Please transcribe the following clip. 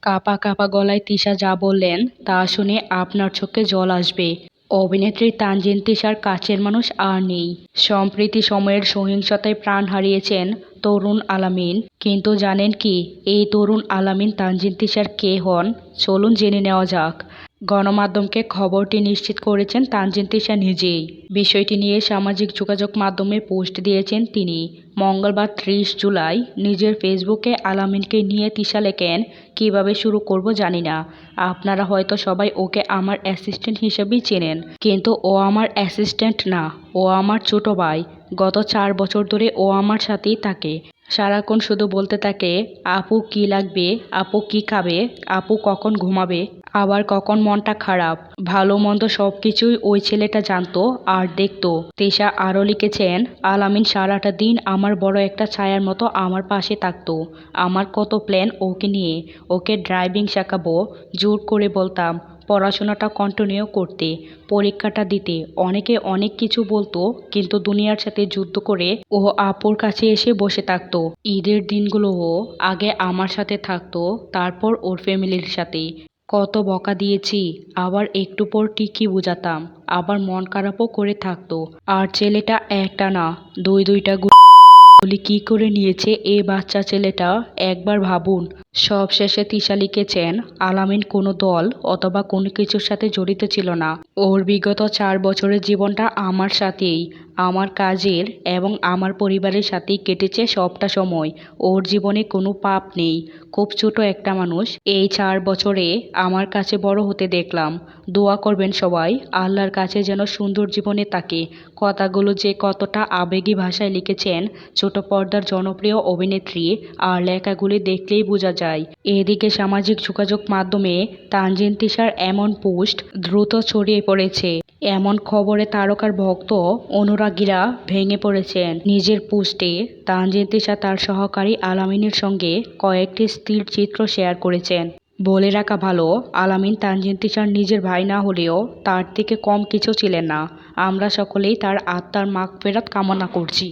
কাঁপা কাঁপা গলায় তিশা যা বললেন তা শুনে আপনার চোখে জল আসবে। অভিনেত্রী তানজিন তিশার কাছের মানুষ আর নেই। সম্প্রতি সময়ের সহিংসতায় প্রাণ হারিয়েছেন তরুণ আলামিন। কিন্তু জানেন কি এই তরুণ আলামিন তানজিন তিশার কে হন? চলুন জেনে নেওয়া যাক। গণমাধ্যমকে খবরটি নিশ্চিত করেছেন তানজিন তিশা নিজেই। বিষয়টি নিয়ে সামাজিক যোগাযোগ মাধ্যমে পোস্ট দিয়েছেন তিনি। মঙ্গলবার 30 জুলাই নিজের ফেসবুকে আলামিনকে নিয়ে তিশা লেখেন, কিভাবে শুরু করব জানি না। আপনারা হয়তো সবাই ওকে আমার অ্যাসিস্ট্যান্ট হিসেবেই চেনেন, কিন্তু ও আমার অ্যাসিস্ট্যান্ট না, ও আমার ছোট ভাই। গত 4 বছর ধরে ও আমার সাথেই থাকে। সারাক্ষণ শুধু বলতে থাকে, আপু কি লাগবে, আপু কি খাবে, আপু কখন ঘুমাবে, আবার কখন মনটা খারাপ। ভালো মন্দ সব কিছুই ওই ছেলেটা জানতো আর দেখতো। তিশা আরও লিখেছেন, আলামিন সারাটা দিন আমার বড় একটা ছায়ার মতো আমার পাশে থাকতো। আমার কত প্ল্যান ওকে নিয়ে। ওকে ড্রাইভিং শেখাবো, জোর করে বলতাম পড়াশোনাটা কন্টিনিউ করতে, পরীক্ষাটা দিতে। অনেকে অনেক কিছু বলতো, কিন্তু দুনিয়ার সাথে যুদ্ধ করে ও আপুর কাছে এসে বসে থাকতো। ঈদের দিনগুলোও আগে আমার সাথে থাকতো, তারপর ওর ফ্যামিলির সাথে। কত বকা দিয়েছি, আবার একটু পর ঠিকই বুঝাতাম, আবার মন খারাপও করে থাকতো। আর ছেলেটা একটা না, দুইটা গুলি কি করে নিয়েছে এ বাচ্চা ছেলেটা, একবার ভাবুন। সবশেষে তিশা লিখেছেন, আলামিন কোনো দল অথবা কোনো কিছুর সাথে জড়িত ছিল না। ওর বিগত 4 বছরের জীবনটা আমার সাথেই, আমার কাজের এবং আমার পরিবারের সাথেই কেটেছে সবটা সময়। ওর জীবনে কোনো পাপ নেই। খুব ছোট একটা মানুষ। এই 4 বছরে আমার কাছে বড় হতে দেখলাম। দোয়া করবেন সবাই, আল্লাহর কাছে যেন সুন্দর জীবনে থাকে। কথাগুলো যে কতটা আবেগী ভাষায় লিখেছেন ছোট পর্দার জনপ্রিয় অভিনেত্রী, আর লেখাগুলি দেখলেই বোঝা যায়। এদিকে সামাজিক যোগাযোগ মাধ্যমে তানজিন তিশার এমন পোস্ট দ্রুত ছড়িয়ে পড়েছে। এমন খবরে তারকার ভক্ত অনুরাগীরা ভেঙে পড়েছেন। নিজের পোস্টে তানজিন তিশা তার সহকারী আলামিনের সঙ্গে কয়েকটি স্থির চিত্র শেয়ার করেছেন। বলে রাখা ভালো, আলামিন তানজিন তিশার নিজের ভাই না হলেও তার থেকে কম কিছু ছিলেন না। আমরা সকলেই তার আত্মার মাগফিরাত কামনা করছি।